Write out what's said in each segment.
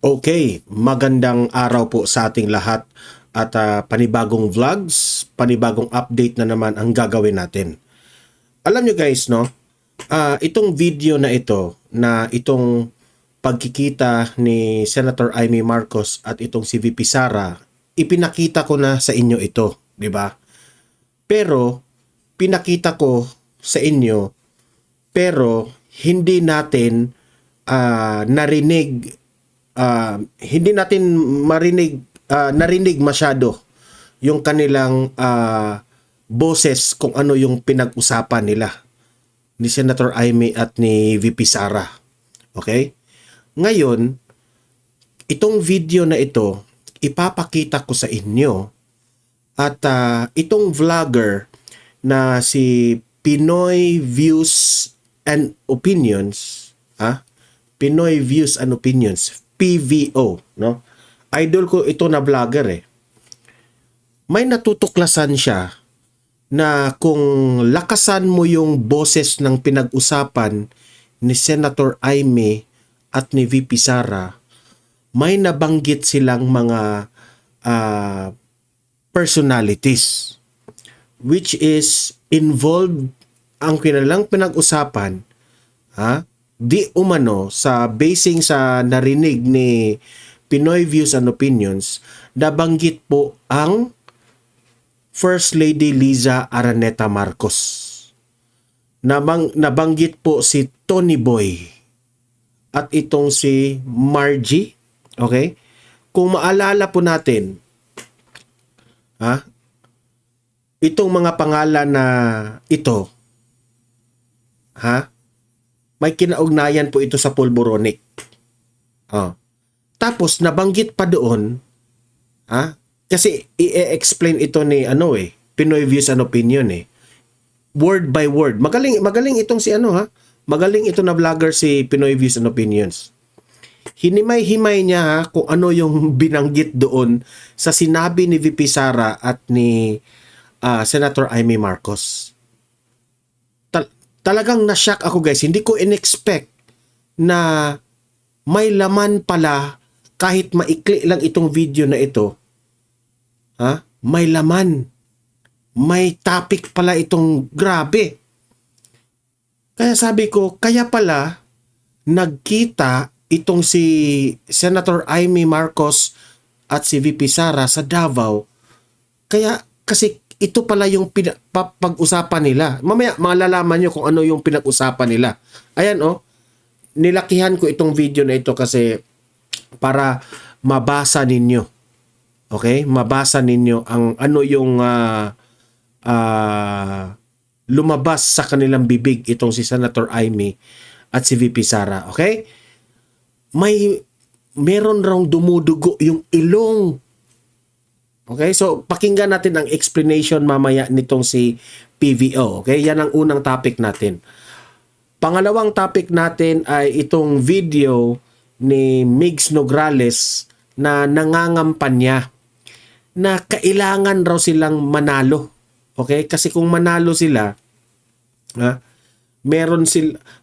Okay, magandang araw po sa ating lahat at panibagong vlogs, panibagong update na naman ang gagawin natin. Alam nyo guys, no? Itong video na ito, na itong pagkikita ni Senator Amy Marcos at itong si VP Sara, ipinakita ko na sa inyo ito, di ba? Pero, pinakita ko sa inyo, pero hindi natin hindi natin narinig masyado yung kanilang boses kung ano yung pinag-usapan nila ni Senator Amy at ni VP Sara. Okay? Ngayon, itong video na ito, ipapakita ko sa inyo at itong vlogger na si Pinoy Views and Opinions, Pinoy Views and Opinions, PVO, no? Idol ko ito na vlogger eh. May natutuklasan siya na kung lakasan mo yung boses ng pinag-usapan ni Senator Amy at ni VP Sara, may nabanggit silang mga personalities which is involved ang kanilang pinag-usapan di umano sa basing sa narinig ni Pinoy Views and Opinions, nabanggit po ang First Lady Liza Araneta Marcos. Nabanggit po si Tony Boy at itong si Margie. Okay? Kung maalala po natin, itong mga pangalan na ito, may kinaugnayan po ito sa pulboronic. Tapos nabanggit pa doon, kasi i-explain ito ni Pinoy Views and Opinion word by word. Magaling itong si magaling ito na vlogger si Pinoy Views and Opinions. Hinimay-himay niya kung ano yung binanggit doon sa sinabi ni VP Sara at ni Senator Amy Marcos. Talagang na-shock ako guys. Hindi ko in-expect na may laman pala kahit maikli lang itong video na ito. May laman. May topic pala itong grabe. Kaya sabi ko, kaya pala nagkita itong si Senator Amy Marcos at si VP Sara sa Davao. Kaya kasi ito pala yung pag-usapan nila. Mamaya malalaman nyo kung ano yung pinag-usapan nila. Ayan nilakihan ko itong video na ito kasi para mabasa ninyo. Okay? Mabasa ninyo ang ano yung lumabas sa kanilang bibig itong si Senator Amy at si VP Sara. Okay? Meron raw dumudugo yung ilong. Okay, so pakinggan natin ang explanation mamaya nitong si PVO. Okay, yan ang unang topic natin. Pangalawang topic natin ay itong video ni Migs Nograles na nangangampanya na kailangan raw silang manalo. Okay, kasi kung manalo sila,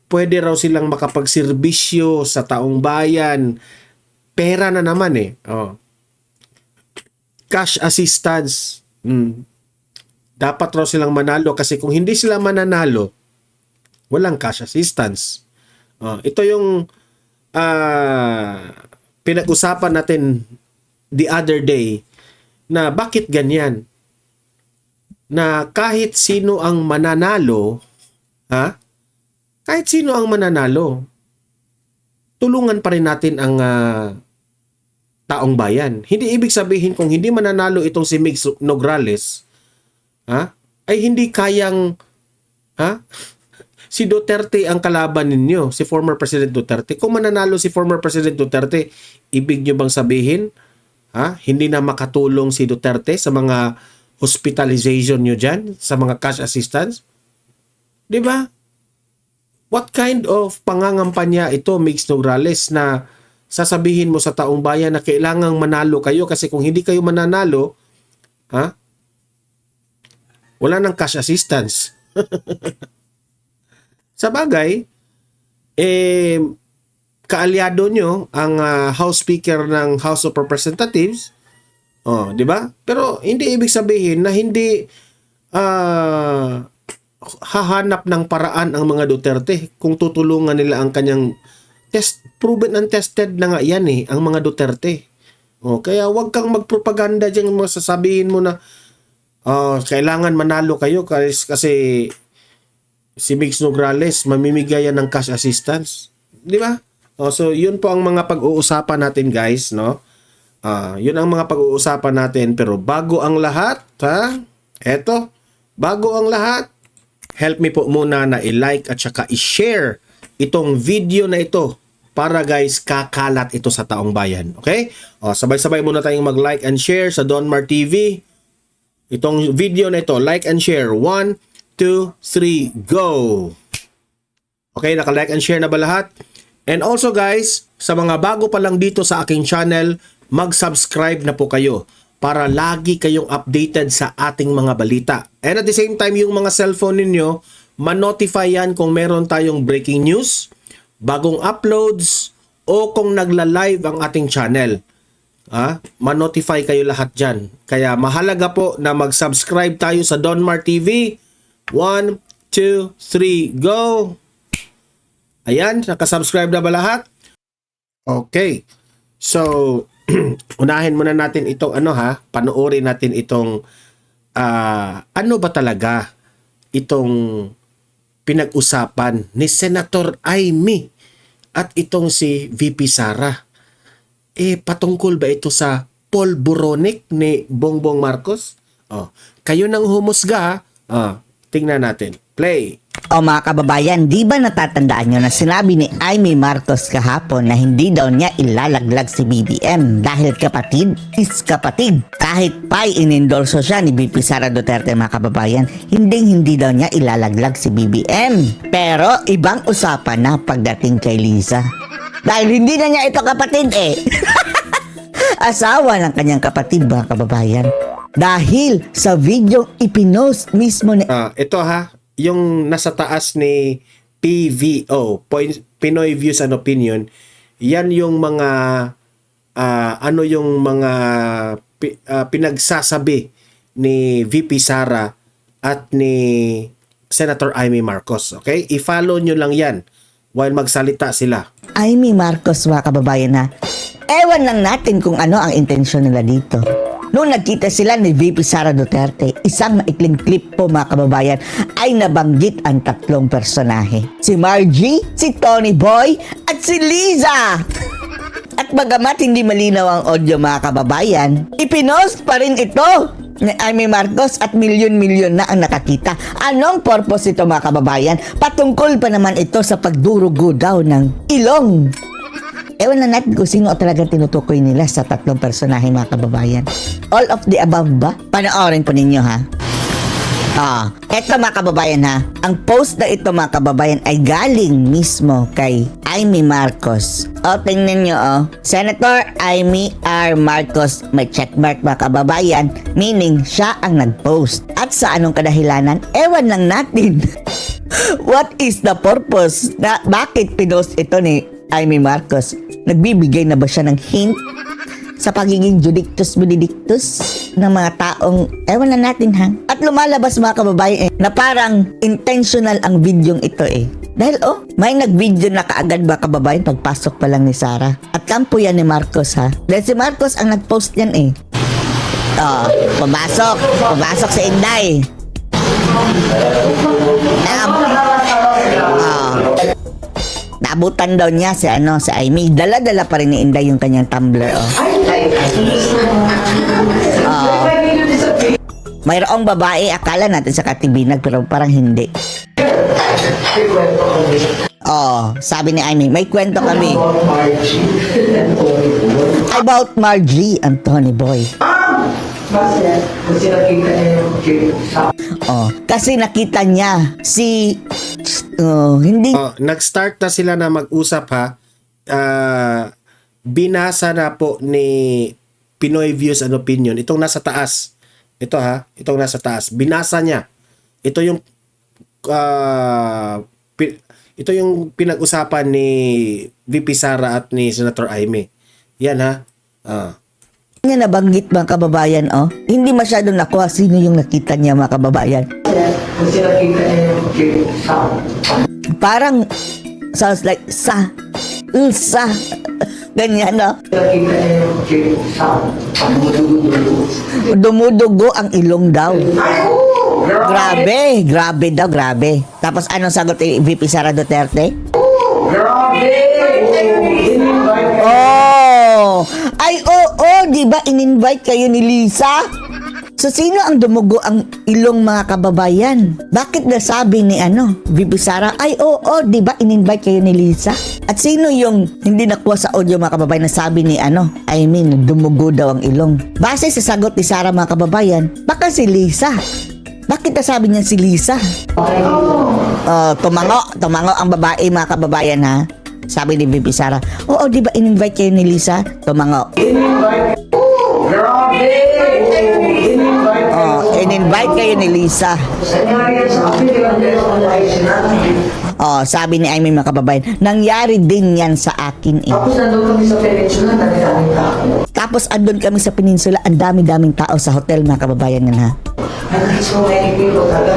pwede raw silang makapagserbisyo sa taong bayan. Pera na naman cash assistance. Dapat raw silang manalo kasi kung hindi sila mananalo, walang cash assistance. Ito yung pinag-usapan natin the other day na bakit ganyan. Na kahit sino ang mananalo, kahit sino ang mananalo, tulungan pa rin natin ang taong bayan. Hindi ibig sabihin kung hindi mananalo itong si Migs Nograles, ay hindi kayang si Duterte ang kalaban ninyo, si former President Duterte. Kung mananalo si former President Duterte, ibig nyo bang sabihin, hindi na makatulong si Duterte sa mga hospitalization nyo dyan, sa mga cash assistance? Di ba? What kind of pangangampanya ito, Migs Nograles, na sasabihin mo sa taong bayan na kailangang manalo kayo kasi kung hindi kayo mananalo, wala nang cash assistance. Sa bagay, kaalyado nyo ang House Speaker ng House of Representatives. Oh, di ba? Pero hindi ibig sabihin na hindi hahanap ng paraan ang mga Duterte kung tutulungan nila ang kanyang proven and tested na nga yan ang mga Duterte. Oh, kaya wag kang magpropaganda diyan mo, sasabihin mo na kailangan manalo kayo kasi si Mix Nograles mamimigay yan ng cash assistance. Di ba? So yun po ang mga pag-uusapan natin, guys, no? Yun ang mga pag-uusapan natin, pero bago ang lahat, bago ang lahat, help me po muna na i-like at saka i-share itong video na ito para, guys, kakalat ito sa taong bayan. Okay? Sabay-sabay muna tayong mag-like and share sa Donmar TV. Itong video na ito, like and share. 1, 2, 3, go! Okay, naka-like and share na ba lahat? And also, guys, sa mga bago pa lang dito sa aking channel, mag-subscribe na po kayo para lagi kayong updated sa ating mga balita. And at the same time, yung mga cellphone ninyo, ma-notify yan kung meron tayong breaking news, bagong uploads, o kung nagla-live ang ating channel. Ma-notify kayo lahat dyan. Kaya mahalaga po na mag-subscribe tayo sa Donmar TV. 1, 2, 3, go! Ayan, nakasubscribe na ba lahat? Okay. So, unahin muna natin itong panoorin natin itong ano ba talaga itong pinag-usapan ni Senator Amy at itong si VP Sara. Patungkol ba ito sa polboronic ni Bongbong Marcos? Kayo nang humusga. Tingnan natin. Play. Mga kababayan, di ba natatandaan nyo na sinabi ni Amy Marcos kahapon na hindi daw niya ilalaglag si BBM dahil kapatid is kapatid. Kahit pa inendorso siya ni VP Sara Duterte, mga kababayan, hindi daw niya ilalaglag si BBM. Pero ibang usapan na pagdating kay Liza. Dahil hindi na niya ito kapatid Asawa ng kanyang kapatid, mga kababayan. Dahil sa video ipinost mismo ni... ito yung nasa taas ni PVO, Pinoy Views and Opinion, yan yung mga pinagsasabi ni VP Sara at ni Senator Amy Marcos. Okay? I-follow nyo lang yan while magsalita sila. Amy Marcos, mga kababayan, ewan lang natin kung ano ang intensyon nila dito. Noong nagkita sila ni VP Sara Duterte, isang maikling clip po, mga kababayan, ay nabanggit ang tatlong personahe. Si Margie, si Tony Boy, at si Liza! At bagamat hindi malinaw ang audio, mga kababayan, ipinost pa rin ito ni Amy Marcos at milyon-milyon na ang nakakita. Anong purpose ito, mga kababayan? Patungkol pa naman ito sa pagdurugo daw ng ilong. Ewan na natin kung sino talagang tinutukoy nila sa tatlong personahe, mga kababayan. All of the above ba? Panoorin po ninyo, eto, mga kababayan, ang post na ito, mga kababayan, ay galing mismo kay Amy Marcos. Tingnan nyo, Senator Amy R. Marcos, may checkmark, mga kababayan, meaning siya ang nag-post. At sa anong kadahilanan, ewan lang natin. What is the purpose na bakit pinost ito ni Amy Marcos? Nagbibigay na ba siya ng hint sa pagiging judictus benedictus ng mga taong ewan na natin, At lumalabas, mga kababayan, na parang intentional ang videong ito Dahil may nag-video na kaagad, mga kababayan, pagpasok pa lang ni Sara. At kampo yan ni Marcos, Dahil si Marcos ang nag-post yan pumasok si Inday. Naabutan daw niya si Amy. Dala-dala pa rin ni Inday yung kanyang tumbler, Mayroong babae, akala natin sa katibinag, pero parang hindi. Sabi ni Amy, may kwento kami. About Margie and Tony Boy. Kasi nakita niya si hindi nag-start na sila na mag-usap, binasa na po ni Pinoy Views and Opinion itong nasa taas. Itong nasa taas, binasa niya. Ito yung Ito yung pinag-usapan ni VP Sara at ni Senator Aimee. Yan ha. Niya nabanggit mga kababayan, hindi masyadong nakuha sino yung nakita niya mga kababayan. Kasi nakita niya yung Parang sounds like sa, ganyan, no? nakita niya yung Dumudugo ang ilong daw. Grabe daw, grabe. Tapos anong sagot ni VP Sara Duterte? Oh! Ay, oo, di ba in-invite kayo ni Lisa? So, sino ang dumugo ang ilong mga kababayan? Bakit nasabi ni VP Sara, ay oo, di ba in-invite kayo ni Lisa? At sino yung hindi nakuha sa audio mga kababayan na sabi ni dumugo daw ang ilong? Base sa sagot ni Sara mga kababayan, baka si Lisa. Bakit nasabi niya si Lisa? Tumango ang babae mga kababayan ha. Sabi ni VP Sara, oo, di ba in-invite kayo ni Lisa? Tumango. In-invite kayo ni Lisa. Sabi ni Aimee mga kababayan, nangyari din yan sa akin eh. Tapos nandun kami sa peninsula, dami-daming tao. Tapos andun kami sa peninsula, ang dami-daming tao sa hotel mga kababayan yan ha. And so many people talaga.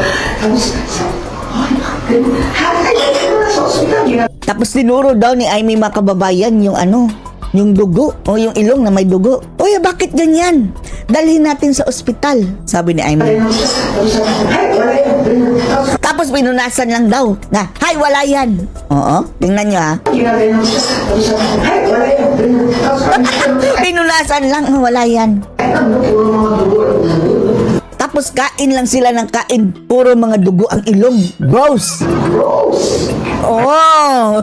Tapos tinuro daw ni Aimee mga kababayan yung dugo o yung ilong na may dugo. Uy, bakit ganyan? Dalhin natin sa ospital, sabi ni Aimee. Tapos pinunasan lang daw na, hay, wala yan. Oo, tingnan nyo ha. Pinunasan lang, wala yan. Tapos kain lang sila ng kain, puro mga dugo ang ilong. Gross! Oh!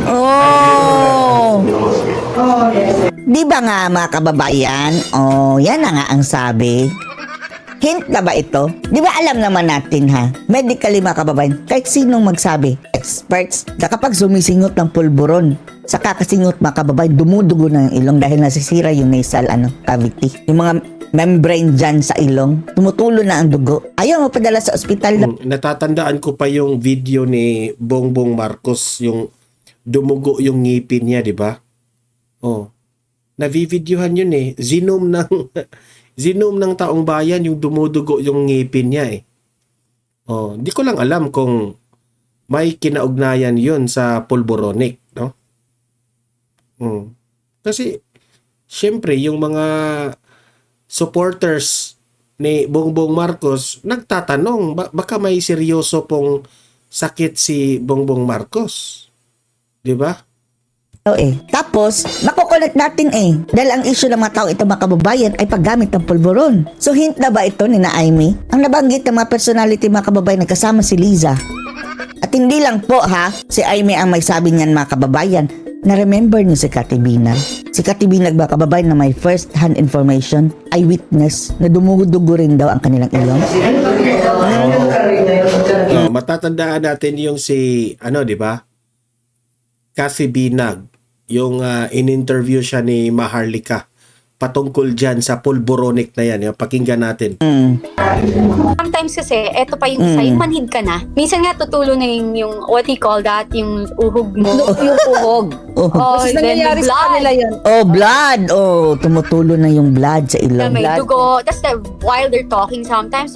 Oh! Di ba nga mga kababayan? Oh, yan na nga ang sabi. Hint na ba ito? Di ba alam naman natin ha? Medically mga kababayan, kahit sinong magsabi, experts, na kapag sumisingot ng pulburon, sa kakasingot mga kababayan, dumudugo na yung ilong dahil nasisira yung nasal cavity. Yung mga membrane dyan sa ilong, tumutulo na ang dugo. Ayaw mapadala sa ospital. Natatandaan ko pa yung video ni Bongbong Marcos, yung dumugo yung ngipin niya, di ba? Oh. Navivideohan yun eh. Zinom ng taong bayan yung dumudugo yung ngipin niya eh. Oh, di ko lang alam kung may kinaugnayan yun sa pulboronic, no? Kasi syempre yung mga supporters ni Bongbong Marcos nagtatanong baka may seryoso pong sakit si Bongbong Marcos. 'Di ba? Tapos, makukulat natin dahil ang issue ng mga tao ito mga kababayan ay paggamit ng pulburon. So hint na ba ito ni na Aimee? Ang nabanggit ng mga personality mga kababayan na kasama si Liza. At hindi lang po ha, si Aimee ang may sabi niyan mga kababayan. Na-remember niyo si Kati Binag? Si Kati Binag mga kababayan na may first-hand information, eyewitness, na dumudugo rin daw ang kanilang ilong. Matatandaan natin yung si, di ba? Kati Binag. Yung in-interview siya ni Maharlika patungkol dyan sa pulboronic na yan. Yung pakinggan natin. Sometimes kasi, eto pa yung isa, yung manhid ka na. Minsan nga tutulo na yung what you call that, yung uhog mo. Yung uhog. Oh, Kasi then nangyayari the sa blood. kanila yun. Oh, blood! Oh, tumutulo na yung blood sa Na ilong. may blood. dugo. Tapos while they're talking sometimes,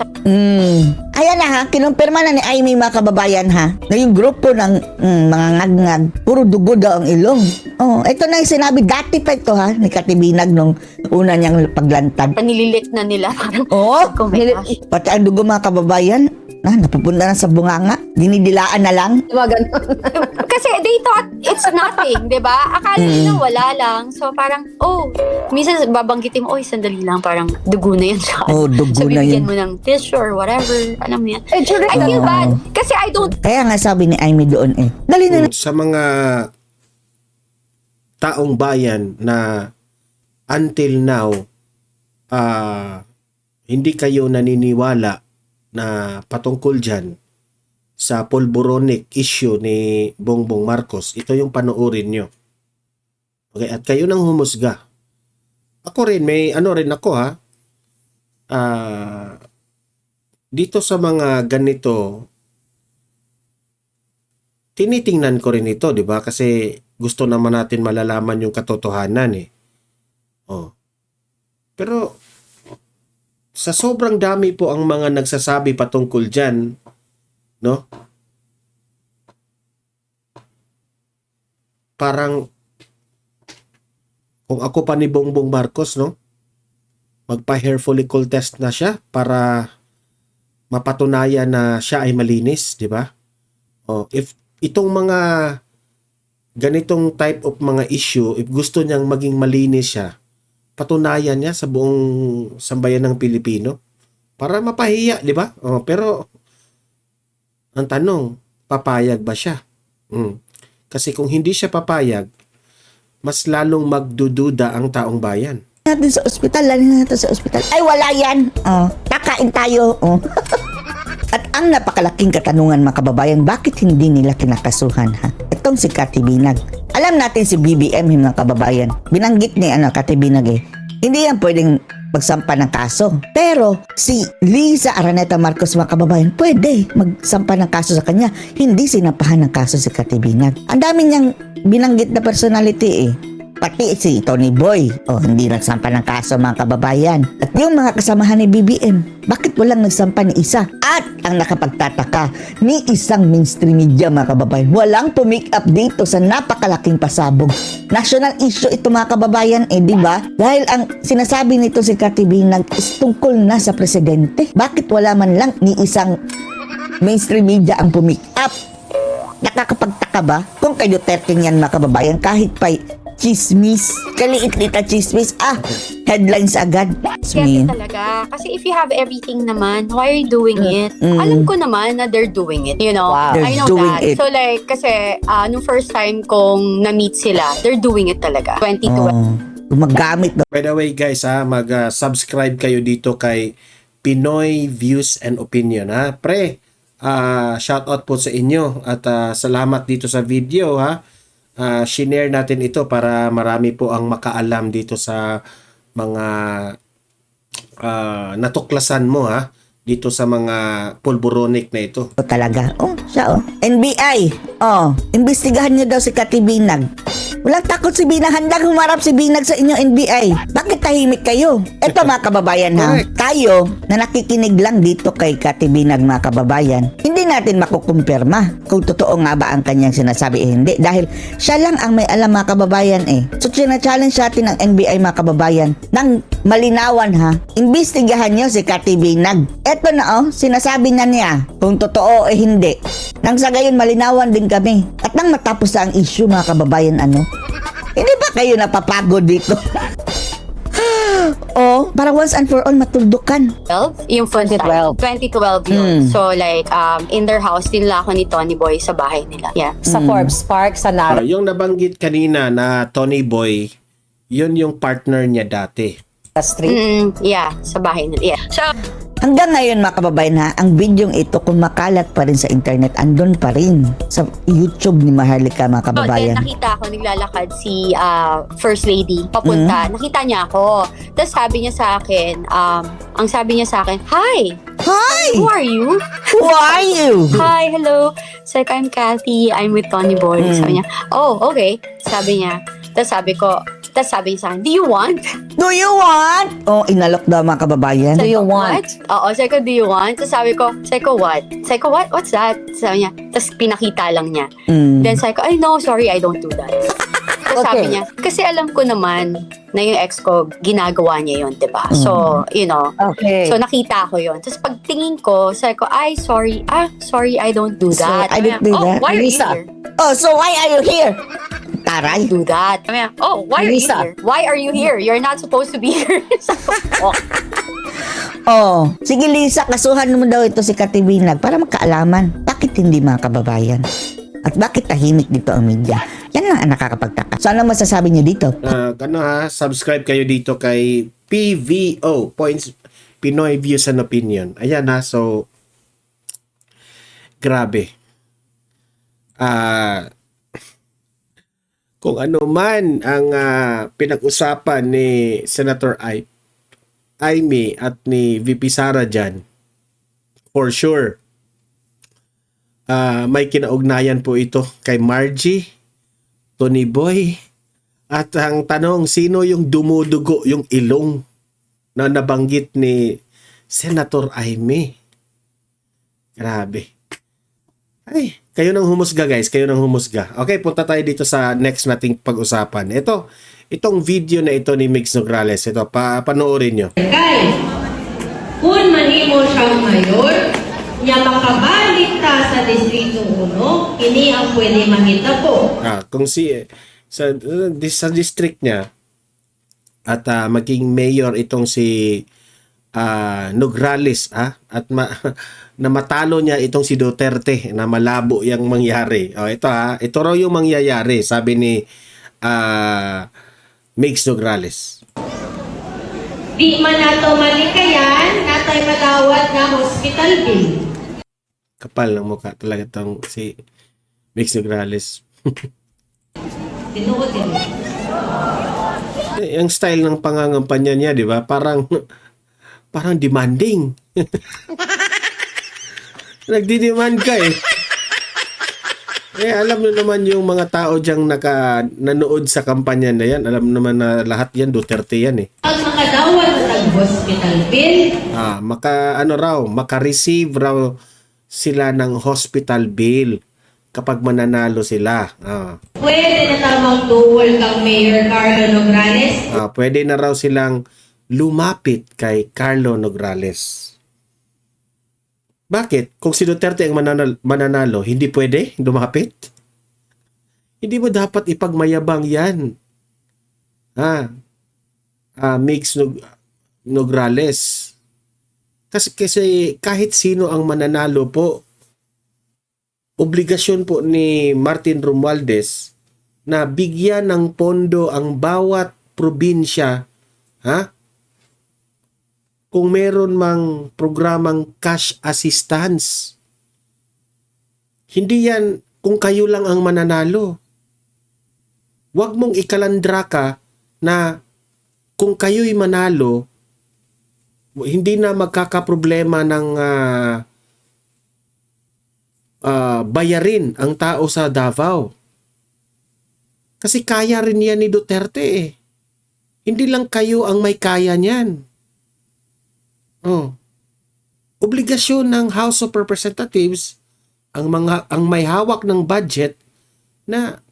Ayan na ha, kinumpirma na ni Aimee mga kababayan ha, na yung grupo ng mga ngag-ngag, puro dugo daw ang ilong. Oh, ito na yung sinabi, dati pa ito ha, ni Kati Binag nung una niyang paglantad. panililit na nila. Parang, Oh, oh my gosh. pati ang dugo mga kababayan, napupunta na sa bunganga, dinidilaan na lang. Diba ganun? Kasi they thought it's nothing, di ba? Akala nila wala lang. So parang, minsan babanggitin mo, sandali lang, parang dugo na yan. Oh, dugo so, na bibigyan yun. mo ng tissue or whatever. Alam mo yan. Eh, sure, I feel bad. Kasi I don't Kaya nga sabi ni Aimee doon dali na Sa mga taong bayan na until now hindi kayo naniniwala na patungkol dyan sa pulboronic issue ni Bongbong Marcos, ito yung panoorin nyo. Okay, at kayo nang humusga. Ako rin, may rin ako ha. dito sa mga ganito, tinitingnan ko rin ito, di ba? Kasi gusto naman natin malalaman yung katotohanan eh. Oh. Pero sa sobrang dami po ang mga nagsasabi patungkol dyan, no? Parang kung ako pa ni Bongbong Marcos, no? Magpa-hair follicle test na siya para mapatunayan na siya ay malinis, di ba? Oh, if itong mga ganitong type of mga issue, if gusto niyang maging malinis siya, patunayan niya sa buong sambayan ng Pilipino para mapahiya, di ba? Oh, pero ang tanong, papayag ba siya? Kasi kung hindi siya papayag, mas lalong magdududa ang taong bayan. Natin sa ospital, lalo natin sa ospital. Ay, wala yan. Kakain tayo. At ang napakalaking katanungan mga kababayan, bakit hindi nila kinakasuhan ha? Itong si Cathy Binag. Alam natin si BBM mga kababayan. Binanggit ni Cathy Binag eh. Hindi yan pwedeng magsampa ng kaso. Pero si Liza Araneta Marcos mga kababayan, pwede magsampa ng kaso sa kanya. Hindi sinampahan ng kaso si Cathy Binag. Ang dami niyang binanggit na personality eh. Pati si Tony Boy, hindi nagsampa ng kaso mga kababayan. At yung mga kasamahan ni BBM, bakit walang nagsampa ni isa? At ang nakapagtataka, ni isang mainstream media mga kababayan, walang tumake up dito sa napakalaking pasabog. National issue ito mga kababayan di ba? Dahil ang sinasabi nito si Cathy Binag is tungkol na sa presidente. Bakit wala man lang ni isang mainstream media ang pumake up? Nakakapagtaka ba? Kung kay Duterte yan mga kababayan, kahit pa chismis, kaliit-lit na chismis, headlines agad. Kaya talaga. Kasi if you have everything naman, why are you doing it? Alam ko naman na they're doing it. You know? Wow. I know They're doing that. it. So like, kasi nung first time kong na-meet sila, they're doing it talaga. 2012. Gumagamit na. By the way guys, mag-subscribe kayo dito kay Pinoy Views and Opinion. Pre, shout out po sa inyo at salamat dito sa video shinare natin ito para marami po ang makaalam dito sa mga natuklasan mo dito sa mga pulburonic na ito. Talaga. Siya NBI. Imbestigahan niyo daw si Cathy Binag. Walang takot si Binag. Handang humarap si Binag sa inyo NBI. Bakit tahimik kayo? Eto mga kababayan tayo na nakikinig lang dito kay Cathy Binag mga kababayan, hindi natin makukumpirma kung totoo nga ba ang kanyang sinasabi hindi. Dahil siya lang ang may alam mga kababayan So challenge natin ng NBI mga kababayan ng malinawan Imbestigahan niyo si Cathy Binag. Eto na sinasabi niya kung totoo hindi. Nang sa gayon malinawan din kami. At nang matapos ang issue mga kababayan hindi ba kayo napapagod dito? Para once and for all matuldukan. 12? Yung first time. 2012 yun. So like, in their house, dinala ako ni Tony Boy sa bahay nila. Yeah. Sa Forbes Park, sa Nara Yung nabanggit kanina na Tony Boy, yun yung partner niya dati. Street. Yeah, sa bahay nila. Yeah. So, Hanggang ngayon mga kababayan ang videong ito kung makalat pa rin sa internet, andun pa rin sa YouTube ni Maharlika mga kababayan. then nakita ko naglalakad si First Lady papunta. Nakita niya ako. Tapos sabi niya sa akin, ang sabi niya sa akin, "Hi! Hi! Who are you?" Who are you? "Hi, hello." Sabi ko, "I'm Cathy. I'm with Tony Boy." Sabi niya, "Oh, okay." Sabi niya. Tapos sabi niya sa akin, "Do you want?" Do you want? Inalok daw mga kababayan. Do you want? What? Oo, sabi ko, "Do you want?" Tapos sabi ko, "What?" Sabi ko, "What? What's that?" Sabi niya. Tapos pinakita lang niya. Then sabi ko, "Ay, no, sorry, I don't do that." Tapos sabi niya, "Kasi alam ko naman na yung ex ko, ginagawa niya yun, diba? So, you know. Okay. So, nakita ko yun. Tapos pagtingin ko, sabi ko, "Ay, sorry. Sorry, I don't do Sorry, that." I don't do that. Why are you Lisa. here? So why are you here? Taray. Do that. Sabi niya, why are you Lisa. here? Why are you here? You're not supposed to be here. Sabi ko, Sige Lisa, kasuhan mo daw ito si Cathy Binag para magkaalaman. Bakit hindi mga kababayan? At bakit tahimik dito ang media? Yan lang ang nakakapagtaka. So ano masasabi niyo dito? Subscribe kayo dito kay PVO, Pinoy Views and Opinion. Ayan so grabe. Kung ano man ang pinag-usapan ni Senator Ike, Aimee at ni VP Sara dyan, for sure, may kinaugnayan po ito kay Margie, Tony Boy, at ang tanong, sino yung dumudugo yung ilong na nabanggit ni Senator Aimee? Grabe. Ay, kayo nang humusga guys, kayo nang humusga. Okay, punta tayo dito sa next nating pag-usapan. Itong video na ito ni Migs Nograles, ito, panoorin nyo. Kay, kung mahimo siyang mayor, niya makabalik ta sa Distrito 1, kini ang pwede mahitabo. Kung sa district niya at maging mayor itong si Nograles at na matalo niya itong si Duterte na malabo yang mangyari. Ito raw yung mangyayari, sabi ni Migs Nograles. Di man nato malikayan, natay malawat na hospital bill. Kapal ng mukha talaga itong si Migs Nograles. Tinuod din. Yung style ng pangangampanya niya, di ba? Parang demanding. Nagdi-demand ka eh. Alam mo naman yung mga tao diyang nanood sa kampanya na yan. Alam naman na lahat yan, Duterte yan eh. Ang makadawat ng hospital bill, Maka-receive raw sila ng hospital bill kapag mananalo sila. pwede na tamang tuwal kang Mayor Carlo Nograles. Pwede na raw silang lumapit kay Carlo Nograles. Bakit? Kung si Duterte ang mananalo, hindi pwede lumapit? Hindi mo dapat ipagmayabang yan. Migs Nograles. Kasi kahit sino ang mananalo po, obligasyon po ni Martin Romualdez na bigyan ng pondo ang bawat probinsya, kung meron mang programang cash assistance. Hindi yan kung kayo lang ang mananalo. Huwag mong ikalandra ka na kung kayo'y manalo, hindi na magkakaproblema ng bayarin ang tao sa Davao. Kasi kaya rin yan ni Duterte eh. Hindi lang kayo ang may kaya niyan. Obligasyon ng House of Representatives ang may hawak ng budget na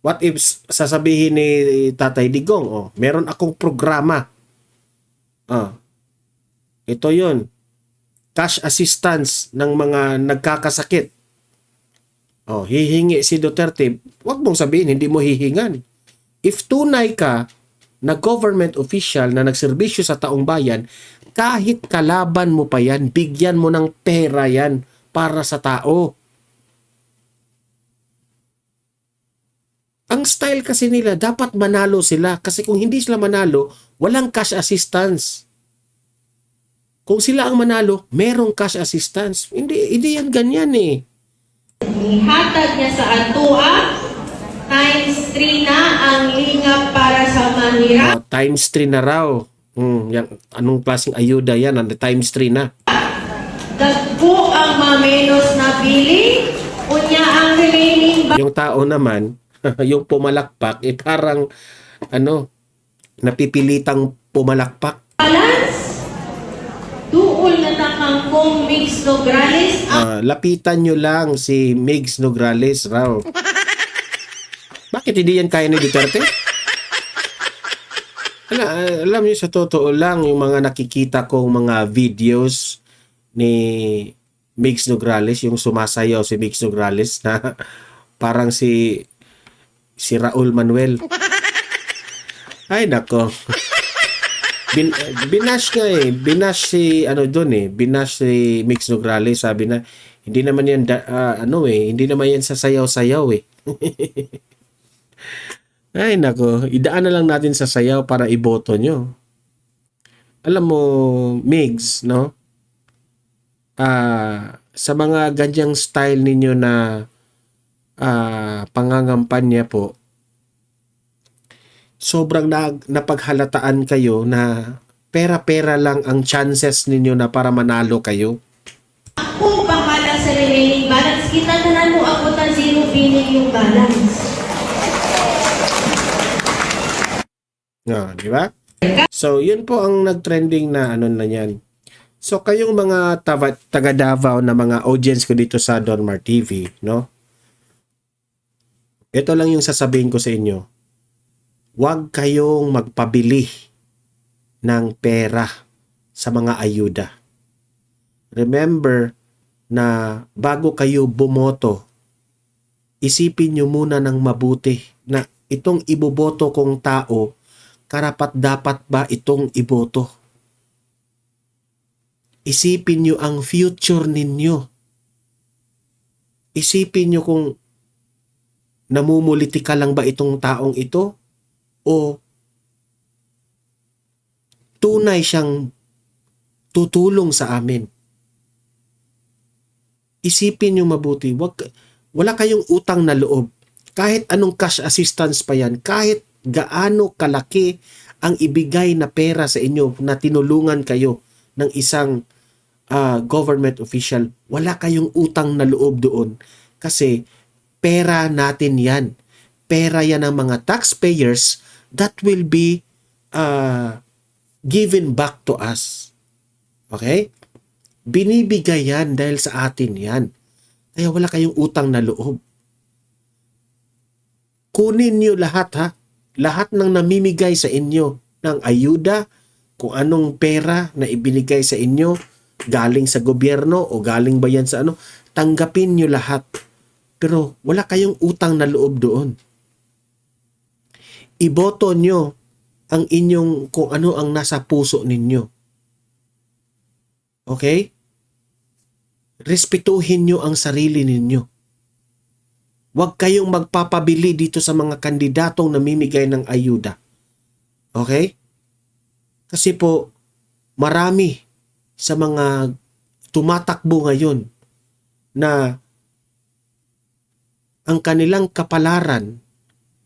what if sasabihin ni Tatay Digong, meron akong programa. Ito 'yon. Cash assistance ng mga nagkakasakit. Hihingi si Duterte, wag mong sabihin hindi mo hihingan. If tunay ka na government official na nagserbisyo sa taong bayan, kahit kalaban mo pa yan, bigyan mo ng pera yan para sa tao. Ang style kasi nila, dapat manalo sila. Kasi kung hindi sila manalo, walang cash assistance. Kung sila ang manalo, merong cash assistance. Hindi yan ganyan eh. Ihatag niya sa atua, times 3 na ang lingap para sa mahirap. Times 3 na raw. Anong klaseng ayuda yan? Times 3 na. Dagpo ang mamenos na bili, unya ang remaining Yung tao naman, yung pumalakpak, parang napipilitang pumalakpak. balance. Duol na nakangkong Migs Nograles Lapitan nyo lang si Migs Nograles raw. Bakit hindi yan kaya ni Duterte? Alam niyo, sa totoo lang, yung mga nakikita kong mga videos ni Migs Nograles, yung sumasayaw si Migs Nograles na parang si Raul Manuel. Ay nako. Binash nga eh. Binash si Binash si Migs Nograles. Sabi na hindi naman yan hindi naman yan sasayaw-sayaw eh. Ay nako, idaan na lang natin sa sayaw para iboto nyo. Alam mo, Migs, no? Sa mga ganyang style ninyo na pangangampanya po, sobrang napaghalataan kayo na pera-pera lang ang chances ninyo na para manalo kayo. Ako bahala sa remaining balance. Kita na mo ako ta zero billing yung balance. Di ba? So, yun po ang nag-trending na ano na yan. So, kayong mga taga Davao na mga audience ko dito sa Donmar TV, no? Ito lang yung sasabihin ko sa inyo. Huwag kayong magpabili ng pera sa mga ayuda. Remember na bago kayo bumoto, isipin nyo muna ng mabuti na itong iboboto kong tao, karapat-dapat ba itong iboto? Isipin nyo ang future ninyo. Isipin nyo kung namumulitika lang ba itong taong ito o tunay siyang tutulong sa amin. Isipin nyo mabuti. Wala kayong utang na loob. Kahit anong cash assistance pa yan, kahit gaano kalaki ang ibigay na pera sa inyo na tinulungan kayo ng isang government official, wala kayong utang na loob doon. Kasi pera natin yan. Pera yan ng mga taxpayers that will be given back to us. Okay? Binibigay yan dahil sa atin yan. Kaya wala kayong utang na loob. Kunin niyo lahat ha. Lahat ng namimigay sa inyo ng ayuda, kung anong pera na ibinigay sa inyo, galing sa gobyerno o galing ba yan sa ano, tanggapin niyo lahat. Pero wala kayong utang na loob doon. Iboto niyo ang inyong kung ano ang nasa puso ninyo. Okay? Respetuhin nyo ang sarili ninyo. Huwag kayong magpapabili dito sa mga kandidatong namimigay ng ayuda. Okay? Kasi po, marami sa mga tumatakbo ngayon na ang kanilang kapalaran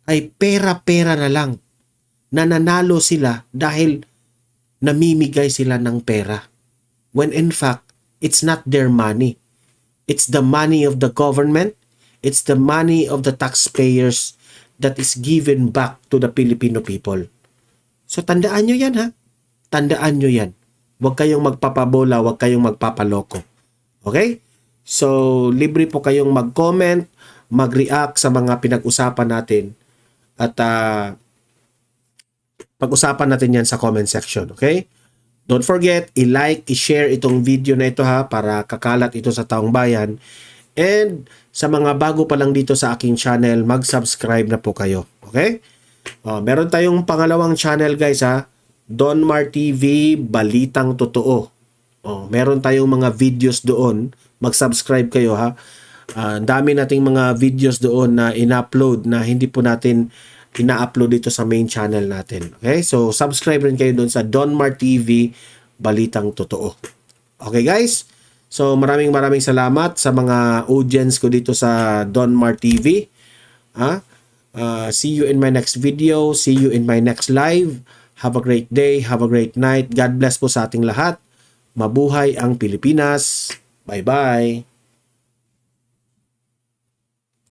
ay pera-pera na lang. Nananalo sila dahil namimigay sila ng pera. When in fact, it's not their money. It's the money of the government. It's the money of the taxpayers that is given back to the Filipino people. So tandaan nyo yan ha. Tandaan nyo yan. Huwag kayong magpapabola, huwag kayong magpapaloko. Okay? So libre po kayong mag-comment, mag-react sa mga pinag-usapan natin. At pag-usapan natin yan sa comment section, okay? Don't forget, i-like, i-share itong video na ito ha, para kakalat ito sa taong bayan. And sa mga bago pa lang dito sa aking channel, mag-subscribe na po kayo, okay? Meron tayong pangalawang channel guys ha, Donmar TV, Balitang Totoo. Meron tayong mga videos doon, mag-subscribe kayo ha. Dami nating mga videos doon na in-upload na hindi po natin ina-upload dito sa main channel natin. Okay? So, subscribe rin kayo doon sa Donmar TV, Balitang Totoo. Okay guys? So, maraming salamat sa mga audience ko dito sa Donmar TV. See you in my next video. See you in my next live. Have a great day. Have a great night. God bless po sa ating lahat. Mabuhay ang Pilipinas. Bye-bye.